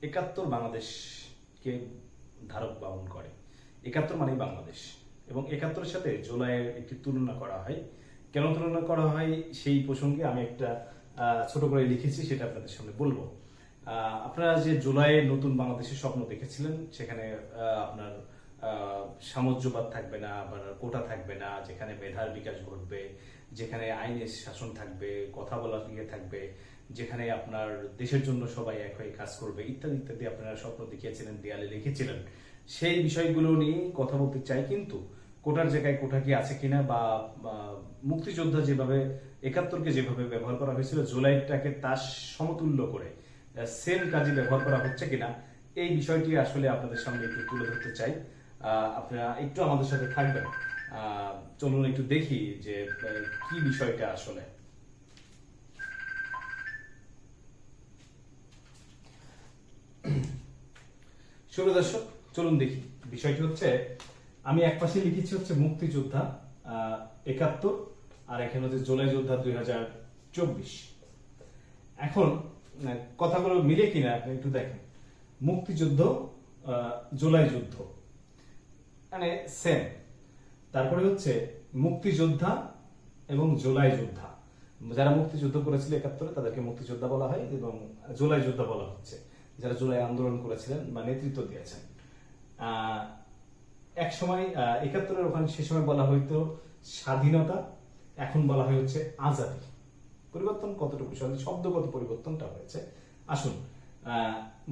একাত্তর বাংলাদেশকে ধারক বাহন করে। একাত্তর মানেই বাংলাদেশ, এবং একাত্তরের সাথে জুলাইয়ের একটি তুলনা করা হয়। কেন তুলনা করা হয় সেই প্রসঙ্গে আমি একটা ছোট করে লিখেছি, সেটা আপনাদের সামনে বলবো। আপনারা যে জুলাইয়ের নতুন বাংলাদেশের স্বপ্ন দেখেছিলেন, সেখানে আপনার সাম্রাজ্যবাদ থাকবে না, আবার কোটা থাকবে না, যেখানে মেধার বিকাশ ঘটবে, যেখানে আইনের শাসন থাকবে, কথা বলার ইয়ে থাকবে, যেখানে আপনার দেশের জন্য সবাই এক হয়ে কাজ করবে, ইত্যাদি ইত্যাদি আপনারা স্বপ্ন দেখিয়েছিলেন, দেয়ালে লিখেছিলেন। সেই বিষয়গুলো নিয়ে কথা বলতে চাই। কিন্তু কোটার জায়গায় কোটা কি আছে কিনা, বা মুক্তিযোদ্ধা যেভাবে একাত্তরকে যেভাবে ব্যবহার করা হয়েছিল, জুলাইটাকে তার সমতুল্য করে সেম কাজে ব্যবহার করা হচ্ছে কিনা, এই বিষয়টি আসলে আপনাদের সামনে একটু তুলে ধরতে চাই। আপনারা একটু আমাদের সাথে থাকবেন। চলুন একটু দেখি যে কি বিষয়টা আসলে। শুভ দর্শক, চলুন দেখি। বিষয়টি হচ্ছে, আমি এক পাশে লিখেছি হচ্ছে মুক্তিযোদ্ধা ৭১, আর এখানে হচ্ছে জুলাই যোদ্ধা ২০২৪। এখন কথাগুলো মিলে কিনা আপনি একটু দেখেন। মুক্তিযুদ্ধ, জুলাই যুদ্ধ, মানে সেম। তারপরে হচ্ছে মুক্তিযোদ্ধা এবং জুলাই যোদ্ধা। যারা মুক্তিযুদ্ধ করেছিল ৭১, তাদেরকে মুক্তিযোদ্ধা বলা হয়, এবং জুলাই যোদ্ধা বলা হচ্ছে যারা জুলাই আন্দোলন করেছিলেন বা নেতৃত্ব দিয়েছেন। এক সময় ৭১-এর ওখানে সে সময় বলা হইতো স্বাধীনতা, এখন বলা হয় হচ্ছে আজাদী। পরিবর্তন কতটুকু, শব্দগত পরিবর্তনটা হয়েছে। আসুন,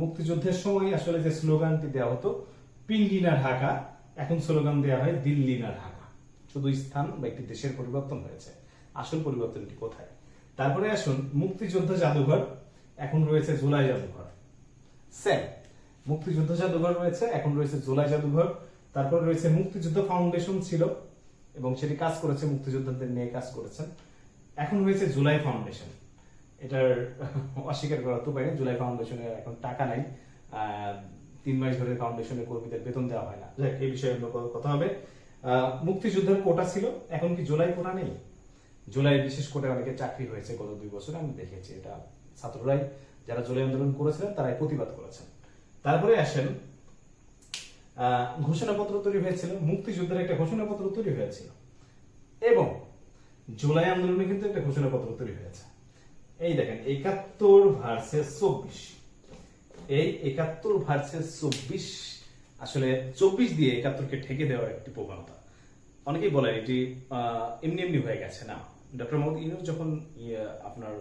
মুক্তিযুদ্ধের সময় আসলে যে স্লোগানটি দেওয়া হতো পিন্ডি না ঢাকা, এখন স্লোগান দেওয়া হয় দিল্লি না ঢাকা। শুধু স্থান বা একটি দেশের পরিবর্তন হয়েছে, আসল পরিবর্তনটি কোথায়? তারপরে আসুন, মুক্তিযুদ্ধ জাদুঘর, এখন রয়েছে জুলাই জাদুঘর। সেম, মুক্তিযুদ্ধ জাদুঘর রয়েছে, এখন রয়েছে জুলাই জাদুঘর। তারপর রয়েছে মুক্তিযুদ্ধ ফাউন্ডেশন ছিল, এবং সেটি কাজ করেছে, মুক্তিযোদ্ধাদের নিয়ে কাজ করেছেন। এখন হয়েছে জুলাই ফাউন্ডেশন। এটার অস্বীকার করা তো পারে, জুলাই ফাউন্ডেশনের এখন টাকা নাই। ৩ মাস ধরে ফাউন্ডেশনের কর্মীদের বেতন দেওয়া হয় না। এই বিষয়ে কথা হবে। মুক্তিযুদ্ধের কোটা ছিল, এখন কি জুলাই কোটা নেই? জুলাই বিশেষ কোটায় অনেকে চাকরি হয়েছে গত 2 বছরে, আমি দেখেছি। এটা ছাত্ররাই, যারা জুলাই আন্দোলন করেছিলেন, তারাই প্রতিবাদ করেছেন। তারপরে আসেন, ঘোষণাপত্র তৈরি হয়েছিল, মুক্তিযুদ্ধের একটা ঘোষণাপত্র তৈরি হয়েছিল, এবং জুলাই আন্দোলনে কিন্তু একটা ঘোষণাপত্র তৈরি হয়েছে। এই দেখেন, ৭১ ভার্সেস ২৪। এই ৭১ ভার্সেস ২৪, আসলে ২৪ দিয়ে ৭১-কে ঠেকে দেওয়ার একটি প্রবণতা। অনেকেই বলে এটি এমনি এমনি হয়ে গেছে। না, ডক্টর মোহাম্মদ ইউনূস যখন আপনার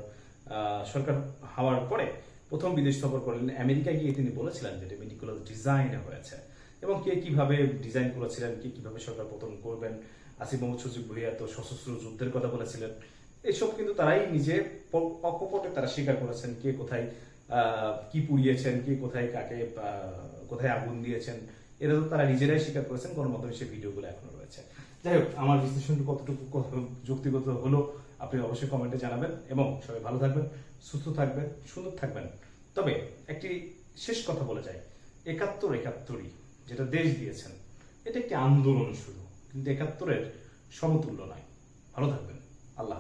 সরকার হওয়ার পরে প্রথম বিদেশ সফর করলেন, আমেরিকায় গিয়ে তিনি বলেছিলেন যে এটা মেটিকুলাস ডিজাইনে হয়েছে, এবং কে কিভাবে ডিজাইন করেছিলেন, কে কিভাবে সরকার পতন করবেন। আসিফ মোহাম্মদ সুজিব ভুইয়া তো সশস্ত্র যুদ্ধের কথা বলেছিলেন। এইসব কিন্তু তারাই নিজে অকপটে তারা স্বীকার করেছেন, কে কোথায় কি পুড়িয়েছেন, কে কোথায় কাকে কোথায় আগুন দিয়েছেন, এটা তো তারা নিজেরাই স্বীকার করেছেন। গণমাধ্যমে সেই ভিডিওগুলো এখনো রয়েছে। যাই হোক, আমার বিশ্লেষণটি কতটুকু যুক্তিগত হলো আপনি অবশ্যই কমেন্টে জানাবেন, এবং সবাই ভালো থাকবেন, সুস্থ থাকবেন, সুন্দর থাকবেন। তবে একটি শেষ কথা বলে যায়, ৭১-৭১ই যেটা দেশ দিয়েছেন, এটা একটি আন্দোলন শুরু, কিন্তু ৭১-এর সমতুল্য নয়। ভালো থাকবেন।